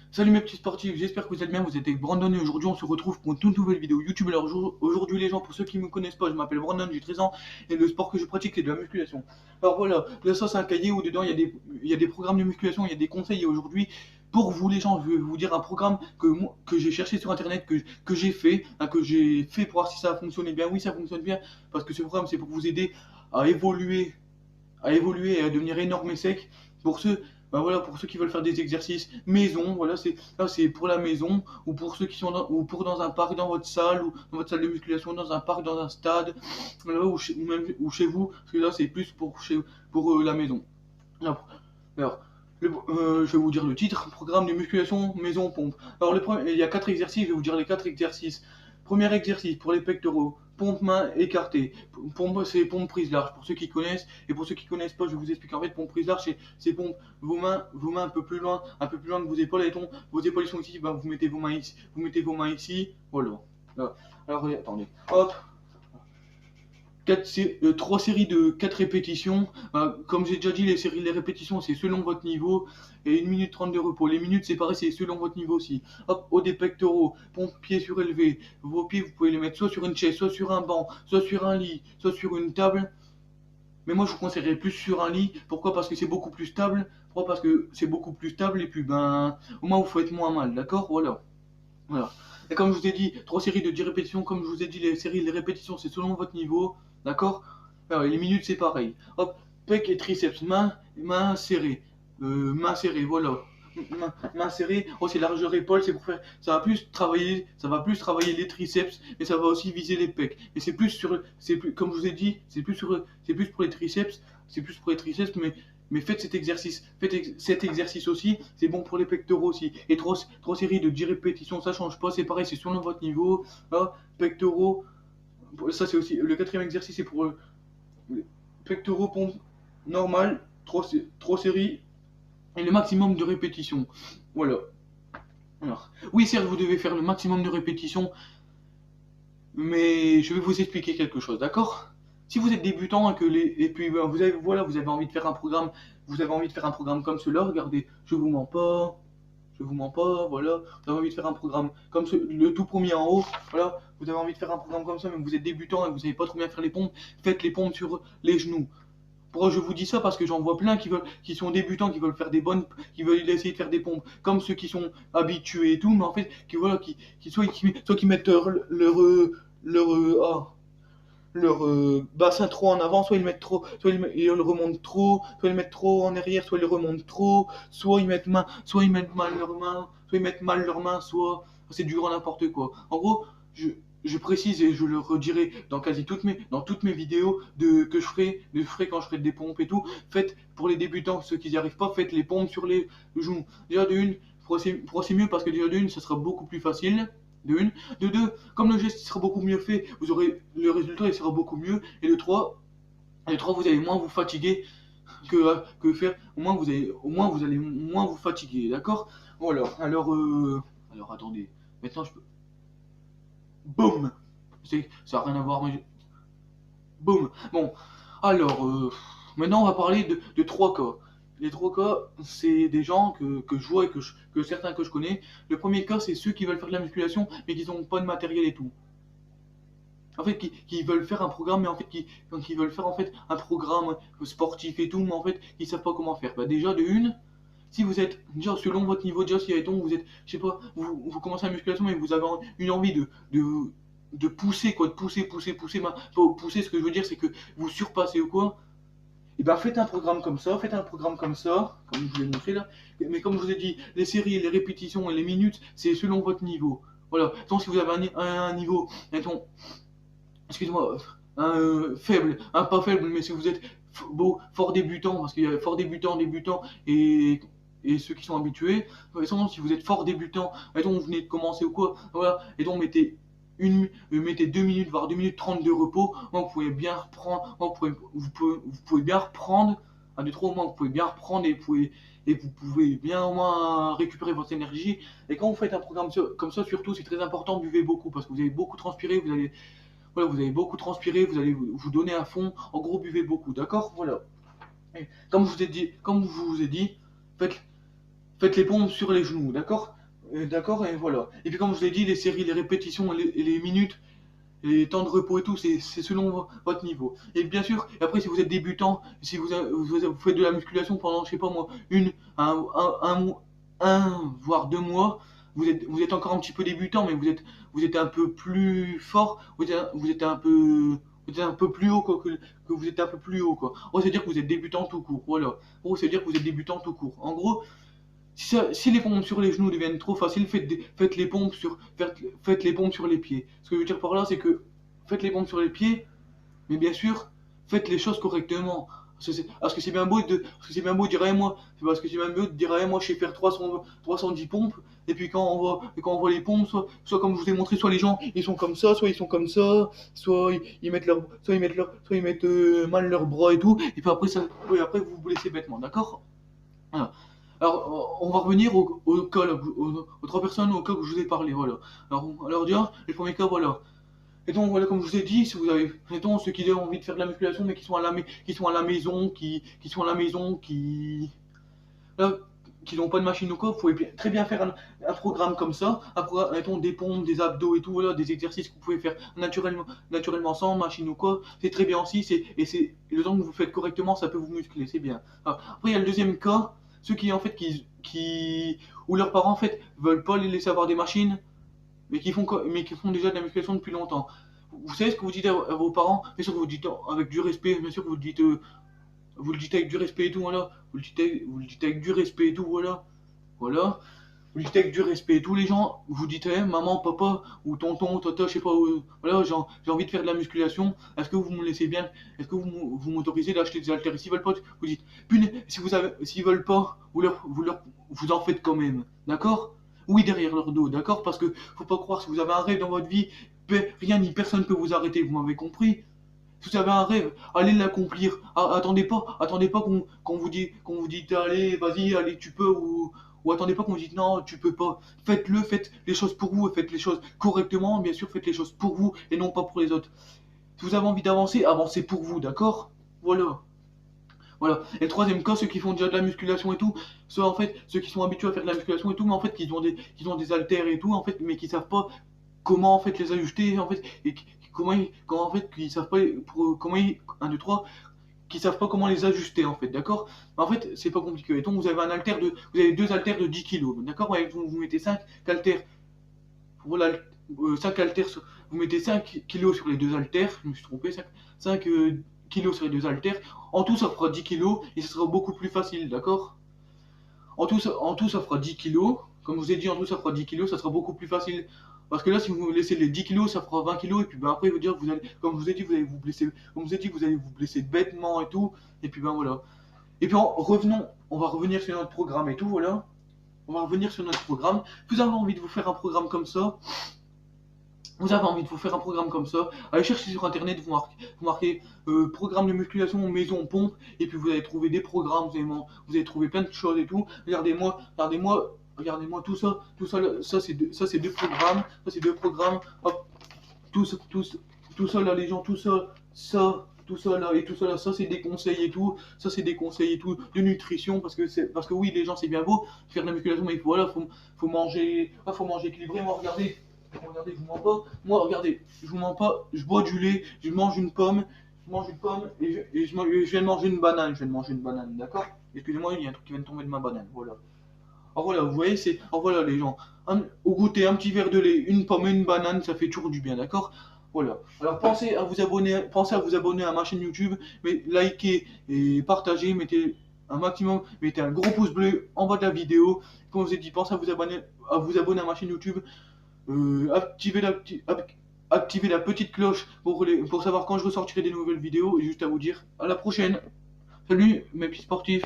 Salut mes petits sportifs, j'espère que vous êtes bien, vous êtes avec Brandon et aujourd'hui on se retrouve pour une toute nouvelle vidéo YouTube. Alors aujourd'hui les gens, pour ceux qui ne me connaissent pas, je m'appelle Brandon, j'ai 13 ans et le sport que je pratique c'est de la musculation. Alors voilà, là ça c'est un cahier où dedans il y a des programmes de musculation, il y a des conseils et aujourd'hui pour vous les gens, je vais vous dire un programme que j'ai cherché sur internet, que j'ai fait, que j'ai fait pour voir si ça a fonctionné bien. Oui ça fonctionne bien parce que ce programme c'est pour vous aider à évoluer et à devenir énorme et sec. Pour ceux, ben voilà, pour ceux qui veulent faire des exercices maison, voilà, c'est pour la maison, ou pour ceux qui sont ou pour dans un parc, dans votre salle, ou dans votre salle de musculation, dans un parc, dans un stade, voilà, ou même ou chez vous, parce que là c'est plus pour la maison. Alors, je vais vous dire le titre, programme de musculation maison pompe. Alors il y a 4 exercices, je vais vous dire les 4 exercices. Premier exercice pour les pectoraux, pompe main écartée. Pompe, c'est pompe prise large pour ceux qui connaissent. Et pour ceux qui connaissent pas, je vais vous expliquer. En fait, pompe prise large, c'est pompe vos mains un peu plus loin que vos épaules. Et vos épaules sont ici, ben, vous mettez vos mains ici. Vous mettez vos mains ici. Voilà. Alors, attendez. Hop. 3 séries de 4 répétitions. Comme j'ai déjà dit, les répétitions, c'est selon votre niveau. Et 1 minute 30 de repos. Les minutes, c'est pareil, c'est selon votre niveau aussi. Hop, haut des pectoraux, pompe pieds surélevés. Vos pieds, vous pouvez les mettre soit sur une chaise, soit sur un banc, soit sur un lit, soit sur une table. Mais moi, je vous conseillerais plus sur un lit. Pourquoi? Parce que c'est beaucoup plus stable. Pourquoi? Parce que c'est beaucoup plus stable. Et puis, ben, au moins, vous faites moins mal. D'accord? Voilà. Et comme je vous ai dit, 3 séries de 10 répétitions. Comme je vous ai dit, les répétitions, c'est selon votre niveau. D'accord? Alors, les minutes, c'est pareil. Hop, pec et triceps, main serrée. Main serrée, voilà. Main serrée. Oh, c'est largeur épaule, c'est pour faire. Ça va plus travailler les triceps, mais ça va aussi viser les pecs. Et comme je vous ai dit, c'est plus pour les triceps, mais faites cet exercice. Cet exercice aussi, c'est bon pour les pectoraux aussi. Et 3 séries de 10 répétitions, ça change pas, c'est pareil, c'est selon votre niveau. Là, pectoraux, ça c'est aussi. Le quatrième exercice, c'est pour pectoraux, pompe normale, 3 séries, et le maximum de répétitions. Voilà. Alors, oui, certes, vous devez faire le maximum de répétitions, mais je vais vous expliquer quelque chose, d'accord? Si vous êtes débutant et puis ben, vous avez envie de faire un programme, vous avez envie de faire un programme comme cela, regardez, je vous mens pas, voilà, vous avez envie de faire un programme comme le tout premier en haut, voilà, vous avez envie de faire un programme comme ça, mais vous êtes débutant et vous savez pas trop bien faire les pompes, faites les pompes sur les genoux. Pourquoi je vous dis ça? Parce que j'en vois plein qui sont débutants, qui veulent essayer de faire des pompes, comme ceux qui sont habitués et tout, mais en fait, soit qui mettent leur, ah, leur bassin trop en avant, soit ils le mettent trop, ils le remontent trop, soit ils le mettent trop en arrière, soit ils le remontent trop, soit ils mettent mal leurs mains, soit ils mettent mal leurs mains, soit c'est du grand n'importe quoi. En gros, je précise et je le redirai dans dans toutes mes vidéos que je ferai quand je ferai des pompes et tout. Faites pour les débutants, ceux qui n'y arrivent pas, faites les pompes sur les genoux. Déjà de une, c'est mieux parce que déjà de une, ça sera beaucoup plus facile. De une. De deux, comme le geste sera beaucoup mieux fait, vous aurez le résultat il sera beaucoup mieux. Et de trois, vous allez moins vous fatiguer que faire. Au moins vous allez moins vous fatiguer, d'accord? Voilà. Alors attendez. Maintenant je peux. Boum. Ça n'a rien à voir, mais boum. Bon. Alors maintenant on va parler de 3 cas. Les 3 cas, c'est des gens que je vois et que certains que je connais. Le premier cas, c'est ceux qui veulent faire de la musculation mais qui n'ont pas de matériel et tout. En fait, qui veulent faire un programme, mais en fait, qui veulent faire en fait un programme sportif et tout, mais en fait, qui savent pas comment faire. Bah, déjà, de une, si vous êtes, déjà, selon votre niveau, déjà, si admettons, vous êtes, je sais pas, vous commencez la musculation, mais vous avez une envie de pousser, quoi, de pousser, pousser, ce que je veux dire, c'est que vous surpassez ou quoi, et ben faites un programme comme ça, comme je vous l'ai montré là, mais comme je vous ai dit, les séries, les répétitions et les minutes, c'est selon votre niveau. Voilà, donc si vous avez un niveau, mettons, excuse-moi, pas faible, mais si vous êtes fort débutant, parce qu'il y a fort débutant et ceux qui sont habitués, sinon, si vous êtes fort débutant, mettons, vous venez de commencer ou quoi, voilà, et donc mettez 2 minutes, voire 2 minutes 30 de repos, moi, vous pouvez bien reprendre, vous pouvez bien reprendre, un, deux, trois, au moins, vous pouvez bien reprendre et vous pouvez bien au moins récupérer votre énergie. Et quand vous faites un programme comme ça, surtout, c'est très important, buvez beaucoup, parce que vous avez beaucoup transpiré, voilà, vous avez beaucoup transpiré, vous allez vous donner à fond. En gros, buvez beaucoup, d'accord? Voilà. Et comme je vous ai dit, faites les pompes sur les genoux, d'accord? D'accord, et voilà. Et puis comme je vous ai dit, les séries, les répétitions et les minutes, et les temps de repos et tout, c'est selon votre niveau. Et bien sûr, et après si vous êtes débutant, si vous faites de la musculation pendant, je sais pas moi, voire 2 mois, vous êtes encore un petit peu débutant, mais vous êtes un peu plus fort, vous êtes un peu plus haut quoi, que vous êtes un peu plus haut quoi. En gros, c'est dire que vous êtes débutant tout court. Voilà. En gros, c'est dire que vous êtes débutant tout court. En gros, si les pompes sur les genoux deviennent trop faciles, faites les pompes sur les pieds. Ce que je veux dire par là, c'est que faites les pompes sur les pieds, mais bien sûr, faites les choses correctement. Parce que c'est bien beau parce que c'est bien beau de dire, moi, c'est parce que c'est bien beau de dire, moi, je sais faire 310 pompes, et puis quand on voit les pompes, soit comme je vous ai montré, soit les gens, ils sont comme ça, soit ils sont comme ça, soit ils mettent mal leurs bras et tout, et puis après, oui, après vous vous blessez bêtement, d'accord? Voilà. Alors, on va revenir au cas, là, aux 3 personnes, au cas que je vous ai parlé, voilà. Alors déjà, le premier cas, voilà. Et donc, voilà, comme je vous ai dit, si vous avez, mettons, ceux qui ont envie de faire de la musculation, mais qui sont à la maison, qui sont à la maison, là, qui n'ont pas de machine ou quoi, vous pouvez très bien faire un programme comme ça, mettons, des pompes, des abdos et tout, voilà, des exercices que vous pouvez faire naturellement sans machine ou quoi, c'est très bien aussi, le temps que vous faites correctement, ça peut vous muscler, c'est bien. Alors, après, il y a le deuxième cas, ceux qui, en fait, où leurs parents, en fait, veulent pas les laisser avoir des machines, mais qui font déjà de la musculation depuis longtemps. Vous savez ce que vous dites à vos parents, bien sûr que vous le dites avec du respect, bien sûr que vous le dites avec du respect et tout, voilà. Vous le dites avec du respect et tout, voilà. Voilà. Vous le dites avec du respect et tout, les gens, vous dites, maman, papa, ou tonton, tata, je sais pas, voilà, j'ai envie de faire de la musculation, est-ce que vous me laissez bien, est-ce que vous m'autorisez d'acheter des haltères? S'ils veulent pas, vous dites, s'ils veulent pas, vous en faites quand même, d'accord? Oui, derrière leur dos, d'accord? Parce que faut pas croire, si vous avez un rêve dans votre vie, rien ni personne peut vous arrêter, vous m'avez compris? Si vous avez un rêve, allez l'accomplir. Attendez pas qu'on vous dit allez, vas-y, allez, tu peux, ou attendez pas qu'on vous dise non, tu peux pas. Faites-le, faites les choses pour vous, et faites les choses correctement, bien sûr, faites les choses pour vous et non pas pour les autres. Si vous avez envie d'avancer, avancez pour vous, d'accord? Voilà. Voilà. Et le troisième cas, ceux qui font déjà de la musculation et tout, ceux qui sont habitués à faire de la musculation et tout, mais en fait, qui ont des haltères et tout, en fait, mais qui savent pas comment en fait les ajuster en fait et comment en fait qu'ils savent pas comment 1 2 3 qui savent pas comment les ajuster en fait, d'accord? En fait, c'est pas compliqué. Et donc vous avez 2 haltères de 10 kilos, d'accord? Ouais, vous mettez 5 haltères pour 5 haltères vous mettez 5 kilos sur les 2 haltères, je me suis trompé, 5 kilos sur les 2 haltères. En tout, ça fera 10 kilos et ce sera beaucoup plus facile, d'accord? En tout, ça fera 10 kilos. Comme je vous ai dit, en tout, ça fera 10 kilos, ça sera beaucoup plus facile. Parce que là, si vous laissez les 10 kilos, ça fera 20 kilos. Et puis ben, après, comme je vous ai dit, vous allez vous blesser. Comme je vous ai dit, vous allez vous blesser bêtement et tout. Et puis ben voilà. Et puis on va revenir sur notre programme et tout, voilà. On va revenir sur notre programme. Vous avez envie de vous faire un programme comme ça, allez chercher sur internet, vous marquez programme de musculation maison pompe, et puis vous allez trouver des programmes, vous allez trouver plein de choses et tout. Regardez-moi ça c'est 2 programmes, hop, tout ça là les gens, tout ça là et tout ça là, ça c'est des conseils et tout, ça c'est des conseils et tout de nutrition parce que oui les gens c'est bien beau faire de la musculation mais voilà faut manger équilibré. Regardez, je vous mens pas. Moi, regardez, je vous mens pas. Je bois du lait, je mange une pomme je viens de manger une banane. Je viens de manger une banane, d'accord? Excusez-moi, il y a un truc qui vient de tomber de ma banane. Voilà. Alors voilà, vous voyez, alors voilà les gens. Au goûter, un petit verre de lait, une pomme et une banane, ça fait toujours du bien, d'accord? Voilà. Alors pensez à vous abonner à ma chaîne YouTube, mais likez et partagez, mettez un gros pouce bleu en bas de la vidéo. Comme je vous ai dit, pensez à vous abonner à ma chaîne YouTube. Euh, activez la, activez la petite cloche pour savoir quand je ressortirai des nouvelles vidéos. Et juste à vous dire à la prochaine. Salut mes petits sportifs.